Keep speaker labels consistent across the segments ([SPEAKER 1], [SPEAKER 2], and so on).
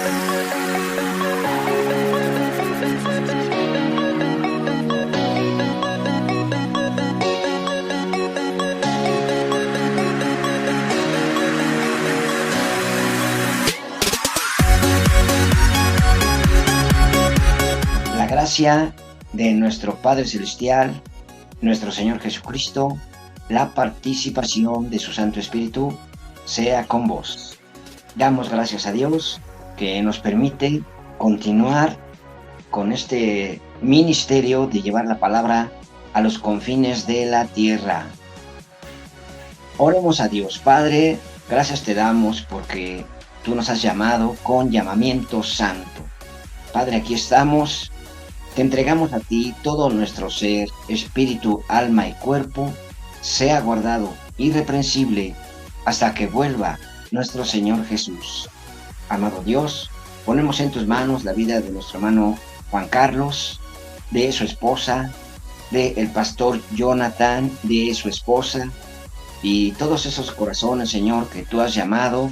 [SPEAKER 1] La gracia de nuestro Padre Celestial, nuestro Señor Jesucristo, la participación de su Santo Espíritu, sea con vos. Damos gracias a Dios que nos permite continuar con este ministerio de llevar la palabra a los confines de la tierra. Oremos a Dios. Padre, gracias te damos porque tú nos has llamado con llamamiento santo. Padre, aquí estamos. Te entregamos a ti todo nuestro ser, espíritu, alma y cuerpo, sea guardado irreprensible hasta que vuelva nuestro Señor Jesús. Amado Dios, ponemos en tus manos la vida de nuestro hermano Juan Carlos, de su esposa, del pastor Jonathan, de su esposa, y todos esos corazones, Señor, que tú has llamado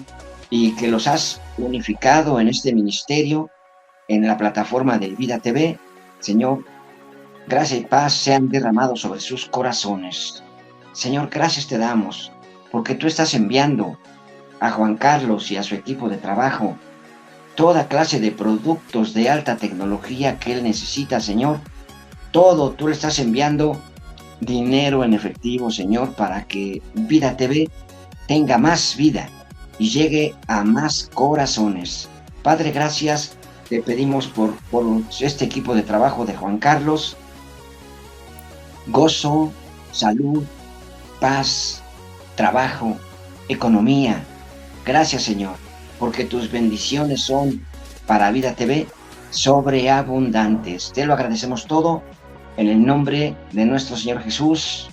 [SPEAKER 1] y que los has unificado en este ministerio, en la plataforma de Vida TV. Señor, gracia y paz sean derramados sobre sus corazones. Señor, gracias te damos, porque tú estás enviando a Juan Carlos y a su equipo de trabajo toda clase de productos de alta tecnología que él necesita, Señor. Todo, tú le estás enviando dinero en efectivo, Señor, para que Vida TV tenga más vida y llegue a más corazones. Padre, gracias. Te pedimos por este equipo de trabajo de Juan Carlos, gozo, salud, paz, trabajo, economía. Gracias, Señor, porque tus bendiciones son para Vida TV sobreabundantes. Te lo agradecemos todo en el nombre de nuestro Señor Jesús.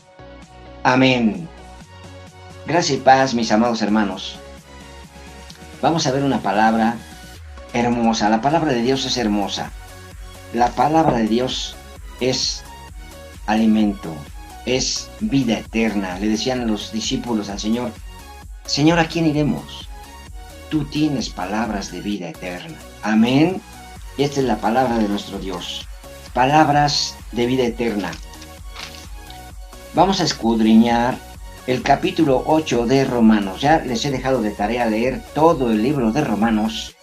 [SPEAKER 1] Amén. Gracias y paz, mis amados hermanos. Vamos a ver una palabra hermosa. La palabra de Dios es hermosa. La palabra de Dios es alimento, es vida eterna. Le decían los discípulos al Señor: Señor, ¿a quién iremos? Tú tienes palabras de vida eterna. Amén. Y esta es la palabra de nuestro Dios. Palabras de vida eterna. Vamos a escudriñar el capítulo 8 de Romanos. Ya les he dejado de tarea leer todo el libro de Romanos.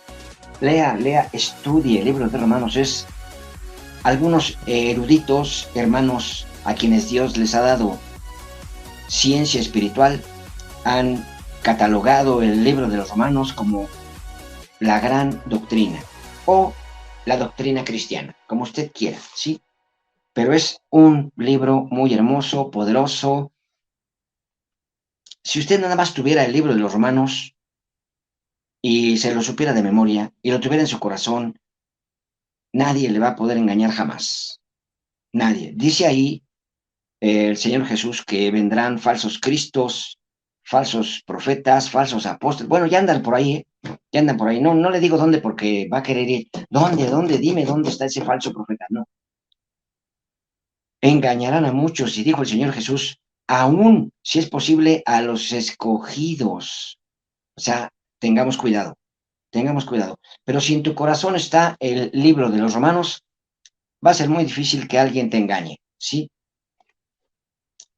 [SPEAKER 1] Lea, estudie el libro de Romanos. Es algunos eruditos, hermanos, a quienes Dios les ha dado ciencia espiritual, han catalogado el libro de los Romanos como la gran doctrina o la doctrina cristiana, como usted quiera, ¿sí? Pero es un libro muy hermoso, poderoso. Si usted nada más tuviera el libro de los Romanos y se lo supiera de memoria y lo tuviera en su corazón, nadie le va a poder engañar jamás. Nadie. Dice ahí el Señor Jesús que vendrán falsos cristos, falsos profetas, falsos apóstoles. Bueno, ya andan por ahí, ¿eh? Ya andan por ahí. No le digo dónde porque va a querer ir. ¿Dónde? Dime dónde está ese falso profeta. No. Engañarán a muchos, y dijo el Señor Jesús, aún, si es posible, a los escogidos. O sea, tengamos cuidado. Pero si en tu corazón está el libro de los Romanos, va a ser muy difícil que alguien te engañe, ¿sí?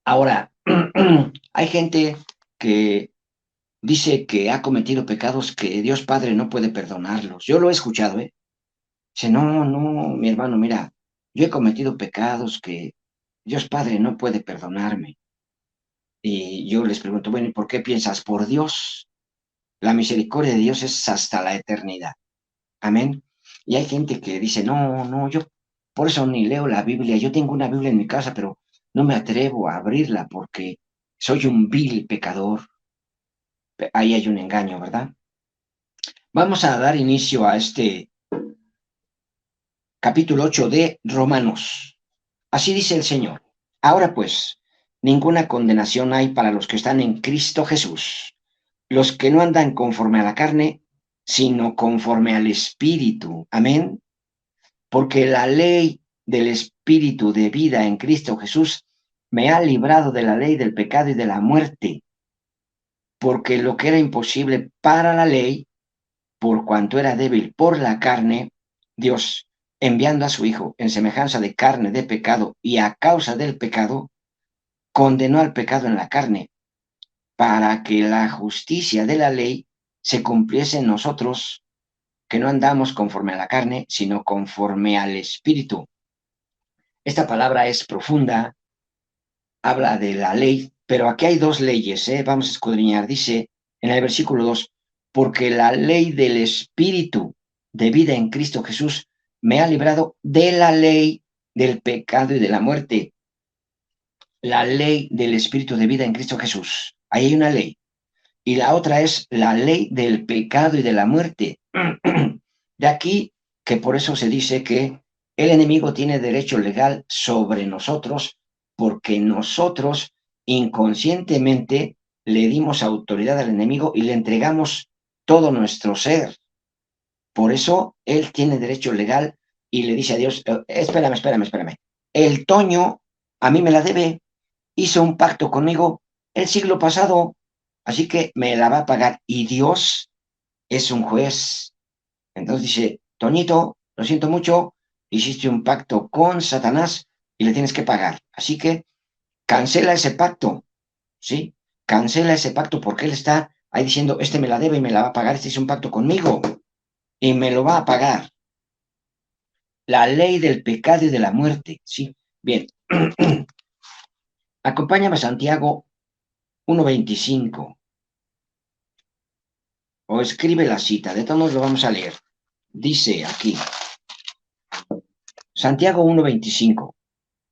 [SPEAKER 1] Ahora, hay gente que dice que ha cometido pecados que Dios Padre no puede perdonarlos. Yo lo he escuchado, ¿eh? Dice, no, mi hermano, mira, yo he cometido pecados que Dios Padre no puede perdonarme. Y yo les pregunto, bueno, ¿y por qué piensas? Por Dios. La misericordia de Dios es hasta la eternidad. Amén. Y hay gente que dice, no, yo por eso ni leo la Biblia. Yo tengo una Biblia en mi casa, pero no me atrevo a abrirla porque soy un vil pecador. Ahí hay un engaño, ¿verdad? Vamos a dar inicio a este capítulo 8 de Romanos. Así dice el Señor. Ahora pues, ninguna condenación hay para los que están en Cristo Jesús, los que no andan conforme a la carne, sino conforme al Espíritu. Amén. Porque la ley del Espíritu de vida en Cristo Jesús me ha librado de la ley del pecado y de la muerte, porque lo que era imposible para la ley, por cuanto era débil por la carne, Dios, enviando a su Hijo en semejanza de carne de pecado y a causa del pecado, condenó al pecado en la carne, para que la justicia de la ley se cumpliese en nosotros, que no andamos conforme a la carne, sino conforme al Espíritu. Esta palabra es profunda, habla de la ley, pero aquí hay dos leyes, ¿eh? Vamos a escudriñar. Dice en el versículo 2, porque la ley del Espíritu de vida en Cristo Jesús me ha librado de la ley del pecado y de la muerte. La ley del Espíritu de vida en Cristo Jesús. Ahí hay una ley. Y la otra es la ley del pecado y de la muerte. De aquí que por eso se dice que el enemigo tiene derecho legal sobre nosotros, porque nosotros inconscientemente le dimos autoridad al enemigo y le entregamos todo nuestro ser. Por eso él tiene derecho legal y le dice a Dios, espérame. El Toño a mí me la debe, hizo un pacto conmigo el siglo pasado, así que me la va a pagar. Y Dios es un juez. Entonces dice, Toñito, lo siento mucho, hiciste un pacto con Satanás y le tienes que pagar. Así que cancela ese pacto, ¿sí? Cancela ese pacto porque él está ahí diciendo, este me la debe y me la va a pagar, este hizo un pacto conmigo y me lo va a pagar. La ley del pecado y de la muerte, ¿sí? Bien, acompáñame a Santiago 1.25 o escribe la cita, de todos modos lo vamos a leer. Dice aquí, Santiago 1.25,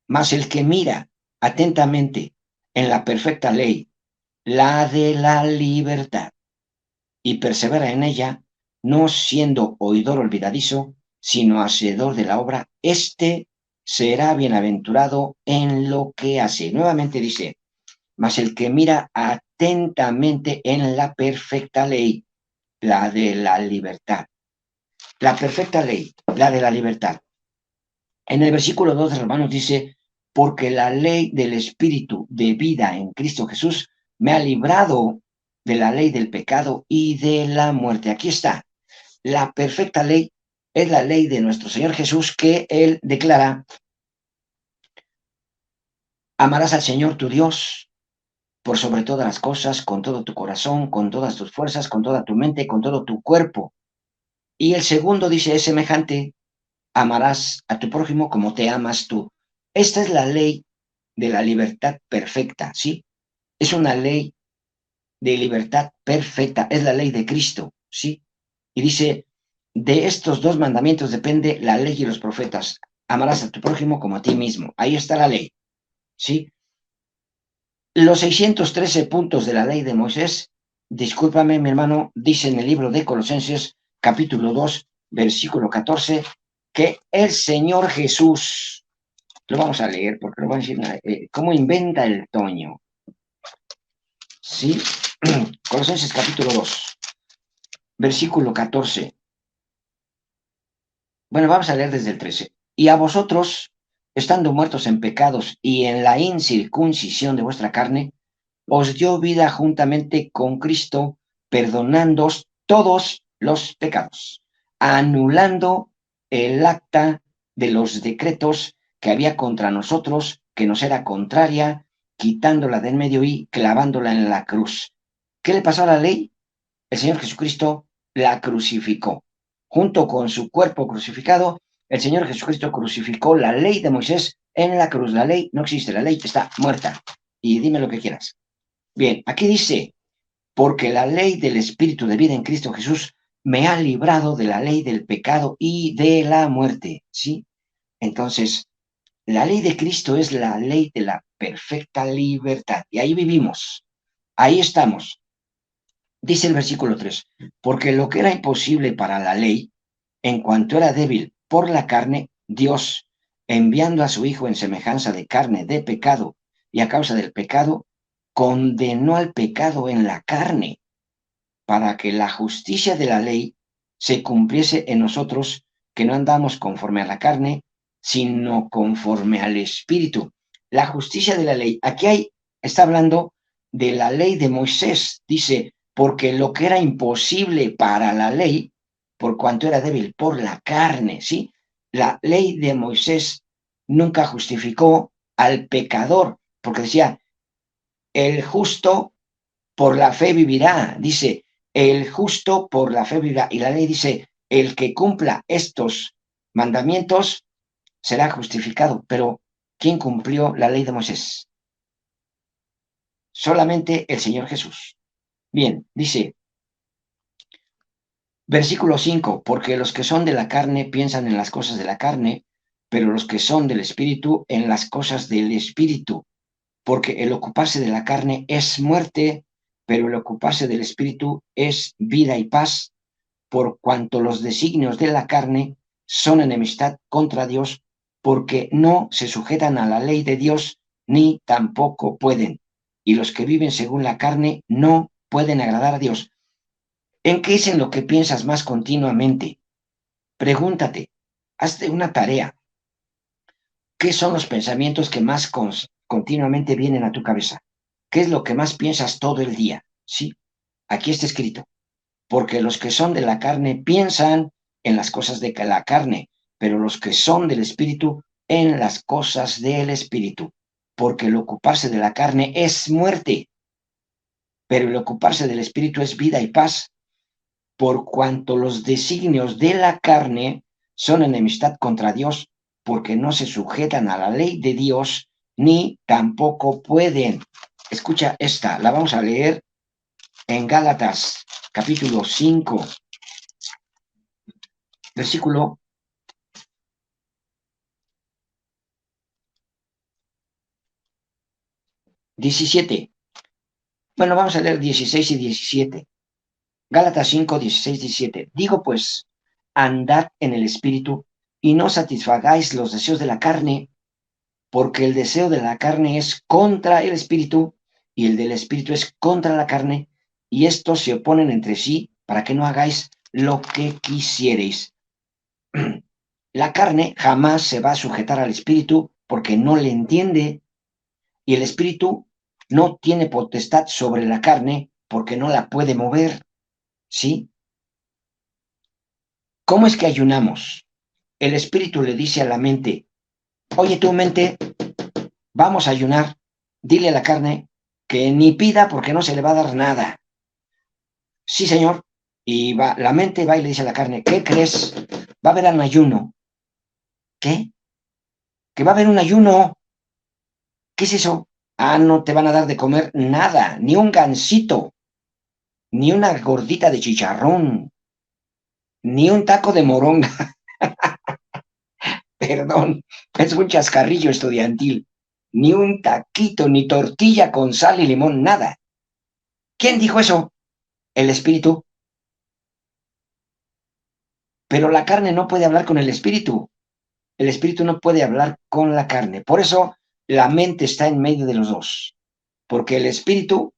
[SPEAKER 1] mas el que mira atentamente en la perfecta ley, la de la libertad, y persevera en ella, no siendo oidor olvidadizo, sino hacedor de la obra, éste será bienaventurado en lo que hace. Nuevamente dice, mas el que mira atentamente en la perfecta ley, la de la libertad. La perfecta ley, la de la libertad. En el versículo 2 de Romanos dice, porque la ley del Espíritu de vida en Cristo Jesús me ha librado de la ley del pecado y de la muerte. Aquí está. La perfecta ley es la ley de nuestro Señor Jesús que Él declara, amarás al Señor tu Dios por sobre todas las cosas, con todo tu corazón, con todas tus fuerzas, con toda tu mente, con todo tu cuerpo. Y el segundo dice, es semejante, amarás a tu prójimo como te amas tú. Esta es la ley de la libertad perfecta, ¿sí? Es una ley de libertad perfecta, es la ley de Cristo, ¿sí? Y dice, de estos dos mandamientos depende la ley y los profetas. Amarás a tu prójimo como a ti mismo. Ahí está la ley, ¿sí? Los 613 puntos de la ley de Moisés, discúlpame, mi hermano, dice en el libro de Colosenses, capítulo 2, versículo 14, que el Señor Jesús, lo vamos a leer porque lo van a decir, ¿cómo inventa el Toño? ¿Sí? Colosenses capítulo 2, versículo 14. Bueno, vamos a leer desde el 13. Y a vosotros, estando muertos en pecados y en la incircuncisión de vuestra carne, os dio vida juntamente con Cristo, perdonándoos todos los pecados, anulando el acta de los decretos que había contra nosotros, que nos era contraria, quitándola de en medio y clavándola en la cruz. ¿Qué le pasó a la ley? El Señor Jesucristo la crucificó. Junto con su cuerpo crucificado, el Señor Jesucristo crucificó la ley de Moisés en la cruz. La ley no existe, la ley está muerta. Y dime lo que quieras. Bien, aquí dice, porque la ley del Espíritu de vida en Cristo Jesús me ha librado de la ley del pecado y de la muerte, ¿sí? Entonces, la ley de Cristo es la ley de la perfecta libertad. Y ahí vivimos, ahí estamos. Dice el versículo 3, porque lo que era imposible para la ley, en cuanto era débil por la carne, Dios, enviando a su Hijo en semejanza de carne de pecado y a causa del pecado, condenó al pecado en la carne, para que la justicia de la ley se cumpliese en nosotros, que no andamos conforme a la carne, sino conforme al Espíritu. La justicia de la ley, está hablando de la ley de Moisés, dice, porque lo que era imposible para la ley, por cuanto era débil por la carne, ¿sí? La ley de Moisés nunca justificó al pecador, porque decía, el justo por la fe vivirá, dice, el justo por la fe vivirá. Y la ley dice, el que cumpla estos mandamientos será justificado. Pero, ¿quién cumplió la ley de Moisés? Solamente el Señor Jesús. Bien, dice, versículo 5, porque los que son de la carne piensan en las cosas de la carne, pero los que son del Espíritu en las cosas del Espíritu, porque el ocuparse de la carne es muerte, pero el ocuparse del Espíritu es vida y paz, por cuanto los designios de la carne son enemistad contra Dios, porque no se sujetan a la ley de Dios, ni tampoco pueden. Y los que viven según la carne no pueden agradar a Dios. ¿En qué es en lo que piensas más continuamente? Pregúntate, hazte una tarea. ¿Qué son los pensamientos que más continuamente vienen a tu cabeza? ¿Qué es lo que más piensas todo el día? Sí, aquí está escrito. Porque los que son de la carne piensan en las cosas de la carne, pero los que son del Espíritu en las cosas del Espíritu. Porque el ocuparse de la carne es muerte, pero el ocuparse del Espíritu es vida y paz, por cuanto los designios de la carne son enemistad contra Dios, porque no se sujetan a la ley de Dios, ni tampoco pueden. Escucha esta, la vamos a leer en Gálatas, capítulo 5, versículo 17. Bueno, vamos a leer 16 y 17. Gálatas 5, 16, 17. Digo pues, andad en el Espíritu y no satisfagáis los deseos de la carne, porque el deseo de la carne es contra el Espíritu y el del Espíritu es contra la carne, y estos se oponen entre sí para que no hagáis lo que quisiereis. La carne jamás se va a sujetar al Espíritu porque no le entiende, y el Espíritu no tiene potestad sobre la carne porque no la puede mover, ¿sí? ¿Cómo es que ayunamos? El Espíritu le dice a la mente, oye, tu mente, vamos a ayunar. Dile a la carne que ni pida porque no se le va a dar nada. Sí, señor. Y va, la mente va y le dice a la carne, ¿qué crees? Va a haber un ayuno. ¿Qué? Que va a haber un ayuno. ¿Qué es eso? Ah, no te van a dar de comer nada, ni un gansito, ni una gordita de chicharrón, ni un taco de moronga. Perdón, es un chascarrillo estudiantil. Ni un taquito, ni tortilla con sal y limón, nada. ¿Quién dijo eso? El espíritu. Pero la carne no puede hablar con el espíritu. El espíritu no puede hablar con la carne. Por eso la mente está en medio de los dos. Porque el espíritu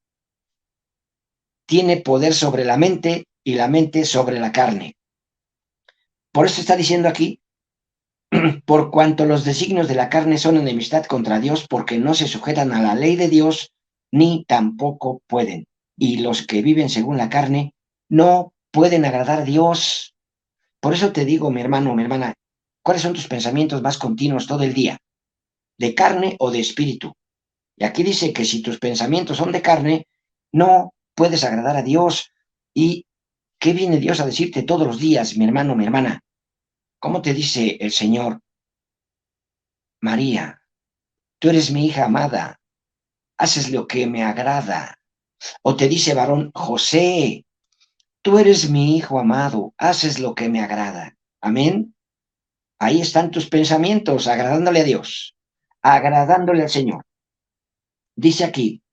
[SPEAKER 1] tiene poder sobre la mente y la mente sobre la carne. Por eso está diciendo aquí, por cuanto los designios de la carne son enemistad contra Dios, porque no se sujetan a la ley de Dios, ni tampoco pueden. Y los que viven según la carne no pueden agradar a Dios. Por eso te digo, mi hermano, mi hermana, ¿cuáles son tus pensamientos más continuos todo el día? ¿De carne o de espíritu? Y aquí dice que si tus pensamientos son de carne, no puedes agradar a Dios. ¿Y qué viene Dios a decirte todos los días, mi hermano, mi hermana? ¿Cómo te dice el Señor? María, tú eres mi hija amada, haces lo que me agrada. O te dice varón, José, tú eres mi hijo amado, haces lo que me agrada. Amén. Ahí están tus pensamientos, agradándole a Dios, agradándole al Señor. Dice aquí,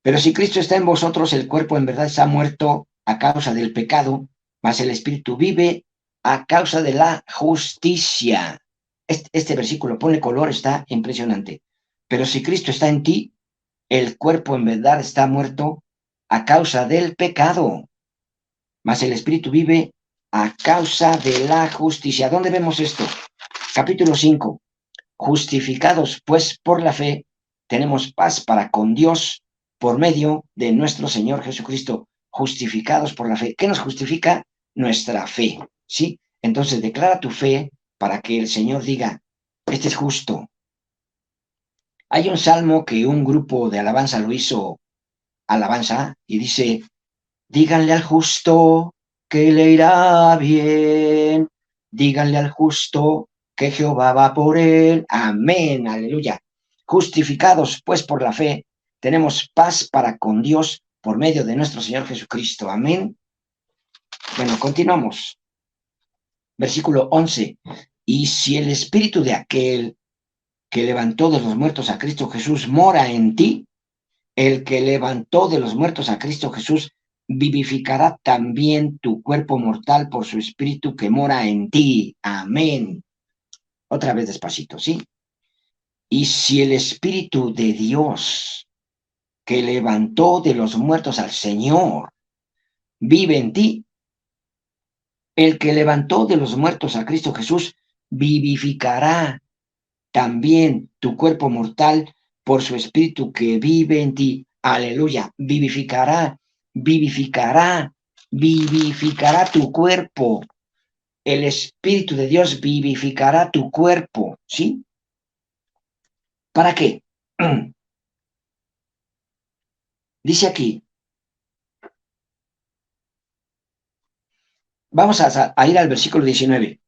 [SPEAKER 1] pero si Cristo está en vosotros, el cuerpo en verdad está muerto a causa del pecado, mas el espíritu vive a causa de la justicia. Este versículo, ponle color, está impresionante. Pero si Cristo está en ti, el cuerpo en verdad está muerto a causa del pecado, mas el espíritu vive a causa de la justicia. ¿Dónde vemos esto? Capítulo 5. Justificados pues por la fe, tenemos paz para con Dios por medio de nuestro Señor Jesucristo. Justificados por la fe. ¿Qué nos justifica? nuestra fe, ¿sí? Entonces declara tu fe para que el Señor diga, este es justo. Hay un salmo que un grupo de alabanza lo hizo alabanza y dice, díganle al justo que le irá bien, díganle al justo que Jehová va por él. Amén, aleluya. Justificados pues por la fe, tenemos paz para con Dios por medio de nuestro Señor Jesucristo. Amén. Bueno, continuamos. Versículo 11. Y si el espíritu de aquel que levantó de los muertos a Cristo Jesús mora en ti, el que levantó de los muertos a Cristo Jesús vivificará también tu cuerpo mortal por su espíritu que mora en ti. Amén. Otra vez despacito, ¿sí? Y si el espíritu de Dios que levantó de los muertos al Señor vive en ti, el que levantó de los muertos a Cristo Jesús vivificará también tu cuerpo mortal por su espíritu que vive en ti. Aleluya. Vivificará, vivificará, vivificará tu cuerpo. El espíritu de Dios vivificará tu cuerpo, ¿sí? ¿Para qué? Dice aquí, vamos a ir al versículo 19,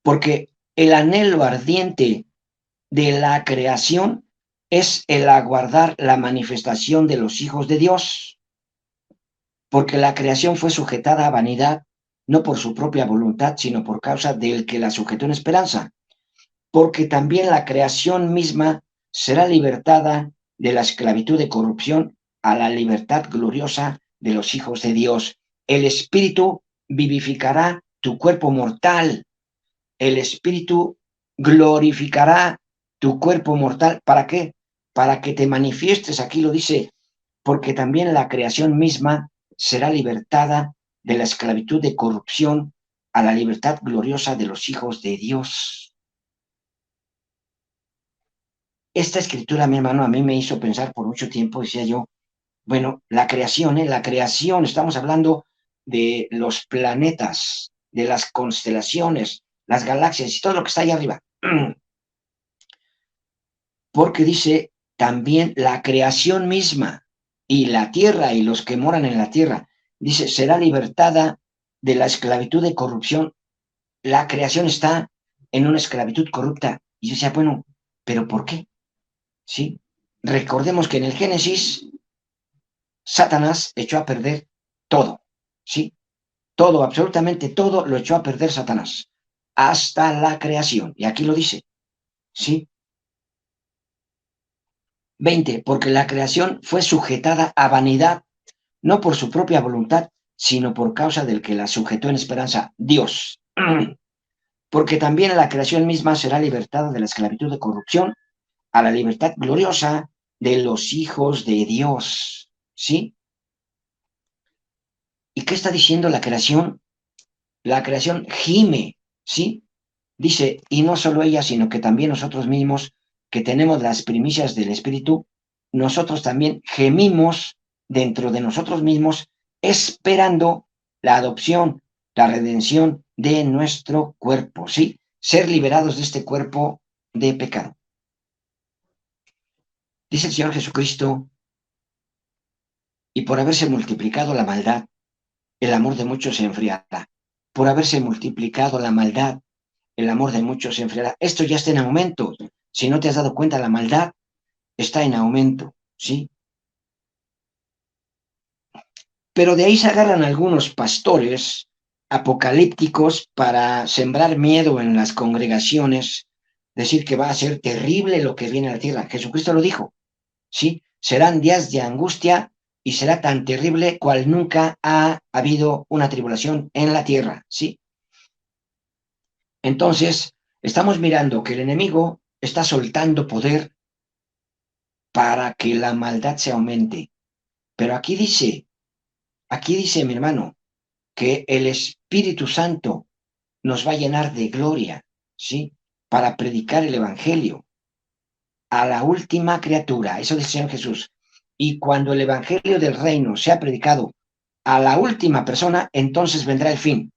[SPEAKER 1] porque el anhelo ardiente de la creación es el aguardar la manifestación de los hijos de Dios, porque la creación fue sujetada a vanidad, no por su propia voluntad, sino por causa del que la sujetó en esperanza, porque también la creación misma será libertada de la esclavitud de corrupción a la libertad gloriosa de los hijos de Dios. El Espíritu vivificará tu cuerpo mortal, el Espíritu glorificará tu cuerpo mortal. ¿Para qué? Para que te manifiestes, aquí lo dice, porque también la creación misma será libertada de la esclavitud de corrupción a la libertad gloriosa de los hijos de Dios. Esta escritura, mi hermano, a mí me hizo pensar por mucho tiempo, decía yo, bueno, la creación, estamos hablando de los planetas, de las constelaciones, las galaxias y todo lo que está ahí arriba. Porque dice también la creación misma y la tierra y los que moran en la tierra, dice, será libertada de la esclavitud de corrupción. La creación está en una esclavitud corrupta. Y yo decía, bueno, ¿pero por qué? ¿Sí? Recordemos que en el Génesis, Satanás echó a perder todo, ¿sí? Todo, absolutamente todo lo echó a perder Satanás, hasta la creación. Y aquí lo dice, ¿sí? 20, porque la creación fue sujetada a vanidad, no por su propia voluntad, sino por causa del que la sujetó en esperanza, Dios. Porque también la creación misma será libertada de la esclavitud de corrupción a la libertad gloriosa de los hijos de Dios. ¿Sí? ¿Y qué está diciendo la creación? La creación gime, ¿sí? Dice, y no solo ella, sino que también nosotros mismos, que tenemos las primicias del Espíritu, nosotros también gemimos dentro de nosotros mismos, esperando la adopción, la redención de nuestro cuerpo, ¿sí? Ser liberados de este cuerpo de pecado. Dice el Señor Jesucristo, y por haberse multiplicado la maldad, el amor de muchos se enfriará. Por haberse multiplicado la maldad, el amor de muchos se enfriará. Esto ya está en aumento. Si no te has dado cuenta, la maldad está en aumento, ¿sí? Pero de ahí se agarran algunos pastores apocalípticos para sembrar miedo en las congregaciones, decir que va a ser terrible lo que viene a la tierra. Jesucristo lo dijo, ¿sí? Serán días de angustia y será tan terrible cual nunca ha habido una tribulación en la tierra, ¿sí? Entonces, estamos mirando que el enemigo está soltando poder para que la maldad se aumente. Pero aquí dice mi hermano, que el Espíritu Santo nos va a llenar de gloria, ¿sí? Para predicar el Evangelio a la última criatura. Eso dice el Señor Jesús. Y cuando el Evangelio del reino sea predicado a la última persona, entonces vendrá el fin.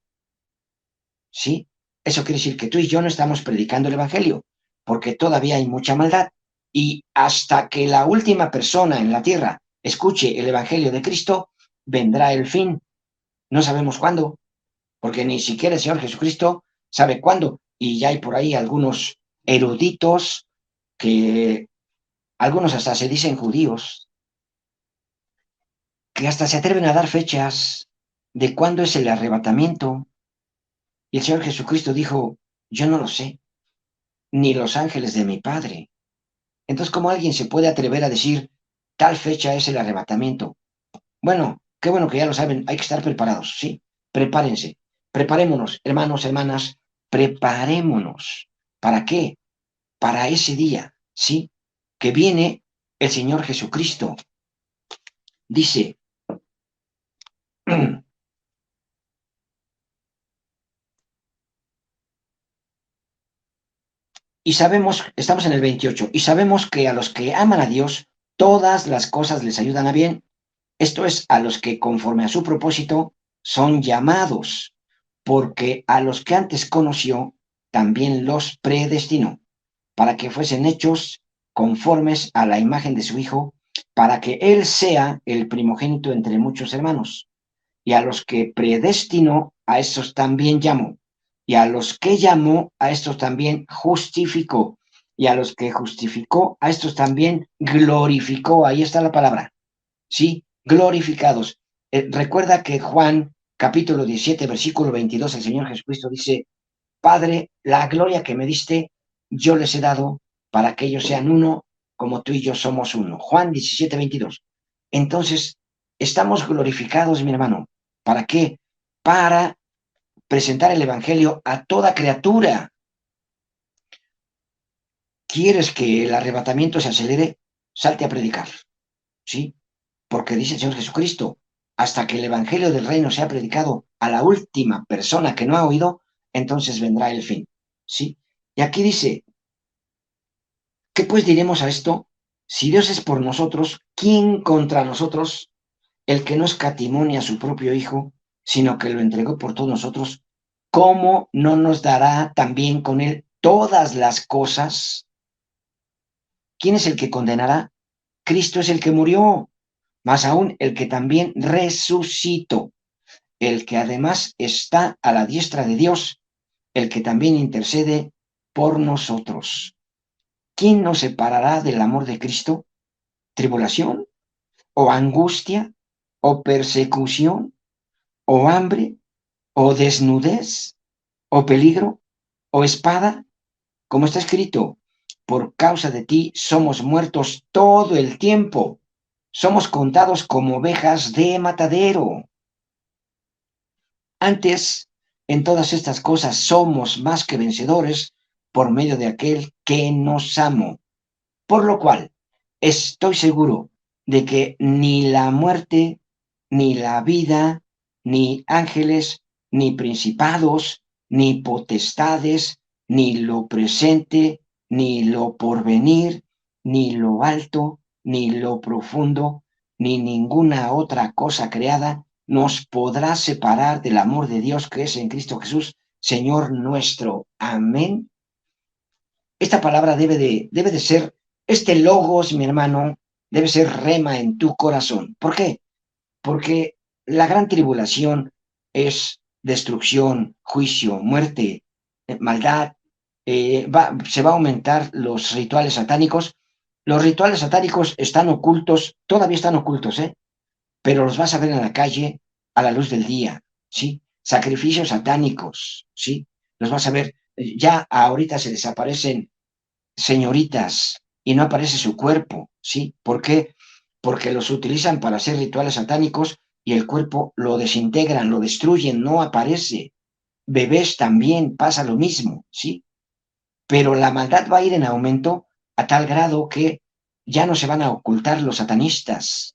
[SPEAKER 1] ¿sí? Eso quiere decir que tú y yo no estamos predicando el Evangelio, porque todavía hay mucha maldad. Y hasta que la última persona en la tierra escuche el Evangelio de Cristo, vendrá el fin. No sabemos cuándo, porque ni siquiera el Señor Jesucristo sabe cuándo. Y ya hay por ahí algunos eruditos que algunos hasta se dicen judíos, que hasta se atreven a dar fechas de cuándo es el arrebatamiento. Y el Señor Jesucristo dijo, yo no lo sé, ni los ángeles de mi Padre. Entonces, ¿cómo alguien se puede atrever a decir, tal fecha es el arrebatamiento? Bueno, qué bueno que ya lo saben, hay que estar preparados, ¿sí? Prepárense, preparémonos, hermanos, hermanas, preparémonos. ¿Para qué? Para ese día, ¿sí? Que viene el Señor Jesucristo. Dice, y sabemos, estamos en el 28, y sabemos que a los que aman a Dios, todas las cosas les ayudan a bien. Esto es, a los que conforme a su propósito son llamados, porque a los que antes conoció, también los predestinó, para que fuesen hechos conformes a la imagen de su Hijo, para que Él sea el primogénito entre muchos hermanos. Y a los que predestinó, a estos también llamó. Y a los que llamó, a estos también justificó. Y a los que justificó, a estos también glorificó. Ahí está la palabra. ¿Sí? Glorificados. Recuerda que Juan, capítulo 17, versículo 22, el Señor Jesucristo dice, Padre, la gloria que me diste, yo les he dado para que ellos sean uno, como tú y yo somos uno. Juan 17, 22. Entonces, estamos glorificados, mi hermano. ¿Para qué? Para presentar el Evangelio a toda criatura. ¿Quieres que el arrebatamiento se acelere? Salte a predicar, ¿sí? Porque dice el Señor Jesucristo, hasta que el Evangelio del Reino sea predicado a la última persona que no ha oído, entonces vendrá el fin, ¿sí? Y aquí dice, ¿qué pues diremos a esto? Si Dios es por nosotros, ¿quién contra nosotros? El que no escatimó ni a su propio Hijo, sino que lo entregó por todos nosotros, ¿cómo no nos dará también con él todas las cosas? ¿Quién es el que condenará? Cristo es el que murió, más aún el que también resucitó, el que además está a la diestra de Dios, el que también intercede por nosotros. ¿Quién nos separará del amor de Cristo? ¿Tribulación? ¿O angustia? ¿O persecución? ¿O hambre? ¿O desnudez? ¿O peligro? ¿O espada? Como está escrito, por causa de ti somos muertos todo el tiempo. Somos contados como ovejas de matadero. Antes, en todas estas cosas somos más que vencedores por medio de aquel que nos amó. Por lo cual, estoy seguro de que ni la muerte, ni la vida, ni ángeles, ni principados, ni potestades, ni lo presente, ni lo porvenir, ni lo alto, ni lo profundo, ni ninguna otra cosa creada nos podrá separar del amor de Dios que es en Cristo Jesús, Señor nuestro. Amén. Esta palabra debe de ser, este logos, mi hermano, debe ser rema en tu corazón. ¿Por qué? Porque la gran tribulación es destrucción, juicio, muerte, maldad. Se va a aumentar los rituales satánicos. Los rituales satánicos están ocultos, todavía están ocultos, ¿eh? Pero los vas a ver en la calle a la luz del día, ¿sí? Sacrificios satánicos, ¿sí? Los vas a ver, ya ahorita se desaparecen señoritas y no aparece su cuerpo, ¿sí? ¿Por qué? Porque los utilizan para hacer rituales satánicos y el cuerpo lo desintegran, lo destruyen, no aparece. Bebés también pasa lo mismo, ¿sí? Pero la maldad va a ir en aumento a tal grado que ya no se van a ocultar los satanistas.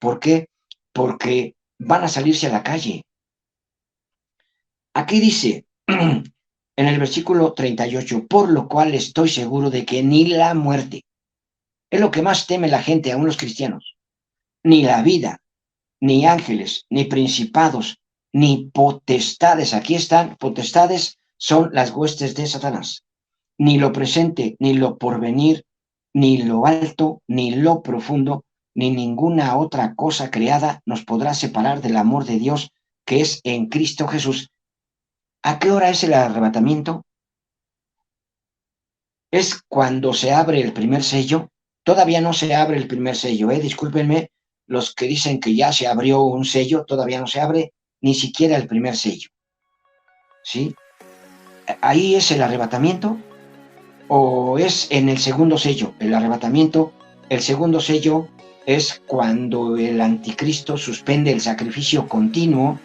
[SPEAKER 1] ¿Por qué? Porque van a salirse a la calle. Aquí dice, en el versículo 38, por lo cual estoy seguro de que ni la muerte, es lo que más teme la gente, aún los cristianos, ni la vida, ni ángeles, ni principados, ni potestades. Aquí están, potestades son las huestes de Satanás. Ni lo presente, ni lo porvenir, ni lo alto, ni lo profundo, ni ninguna otra cosa creada nos podrá separar del amor de Dios que es en Cristo Jesús. ¿A qué hora es el arrebatamiento? Es cuando se abre el primer sello. Todavía no se abre el primer sello, discúlpenme los que dicen que ya se abrió un sello, todavía no se abre ni siquiera el primer sello. ¿Sí? Ahí es el arrebatamiento, o es en el segundo sello, el arrebatamiento. El segundo sello es cuando el anticristo suspende el sacrificio continuo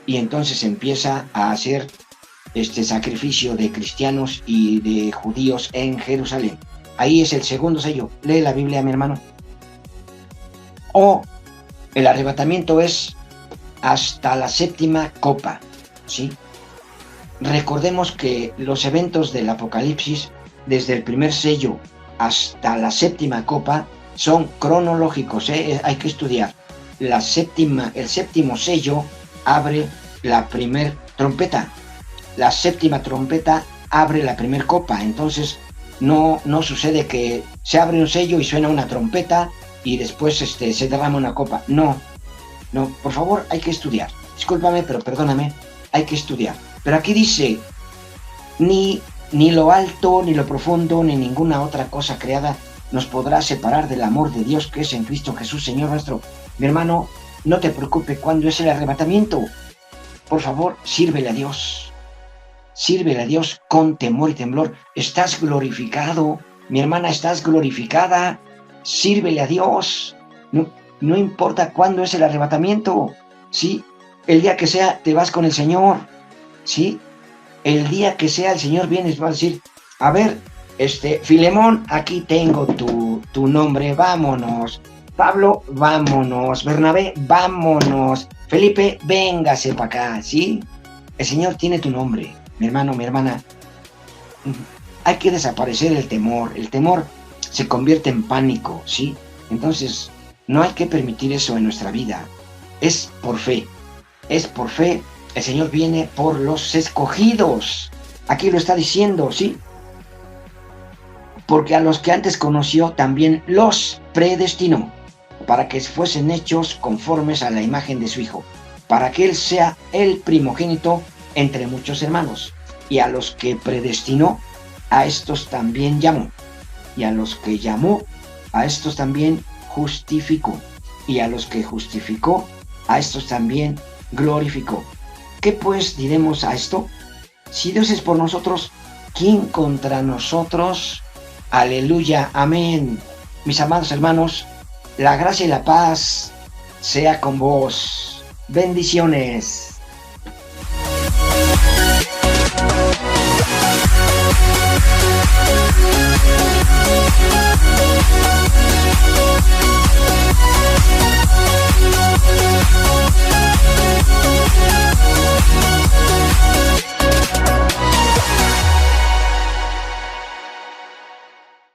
[SPEAKER 1] y entonces empieza a hacer este sacrificio de cristianos y de judíos en Jerusalén. Ahí es el segundo sello. Lee la Biblia, mi hermano. O el arrebatamiento es hasta la séptima copa, ¿sí? Recordemos que los eventos del Apocalipsis, desde el primer sello hasta la séptima copa, son cronológicos, hay que estudiar. El séptimo sello abre la primer trompeta. La séptima trompeta abre la primer copa. Entonces no sucede que se abre un sello y suena una trompeta y después se derrama una copa. No, por favor, hay que estudiar. Discúlpame, pero perdóname, hay que estudiar. Pero aquí dice, ni lo alto, ni lo profundo, ni ninguna otra cosa creada nos podrá separar del amor de Dios que es en Cristo Jesús, Señor nuestro. Mi hermano, no te preocupes cuando es el arrebatamiento. Por favor, sírvele a Dios. Sírvele a Dios con temor y temblor. Estás glorificado. Mi hermana, estás glorificada. Sírvele a Dios. No importa cuándo es el arrebatamiento. ¿Sí? El día que sea, te vas con el Señor. ¿Sí? El día que sea, el Señor viene y va a decir, a ver, Filemón, aquí tengo tu nombre, vámonos. Pablo, vámonos. Bernabé, vámonos. Felipe, véngase para acá, ¿sí? El Señor tiene tu nombre, mi hermano, mi hermana. Hay que desaparecer el temor. El temor se convierte en pánico, ¿sí? Entonces, no hay que permitir eso en nuestra vida. Es por fe. Es por fe. El Señor viene por los escogidos. Aquí lo está diciendo, ¿sí? Porque a los que antes conoció también los predestinó, para que fuesen hechos conformes a la imagen de su Hijo, para que Él sea el primogénito entre muchos hermanos. Y a los que predestinó, a estos también llamó. Y a los que llamó, a estos también justificó. Y a los que justificó, a estos también glorificó. ¿Qué pues diremos a esto? Si Dios es por nosotros, ¿quién contra nosotros? Aleluya, amén. Mis amados hermanos, la gracia y la paz sea con vos. Bendiciones.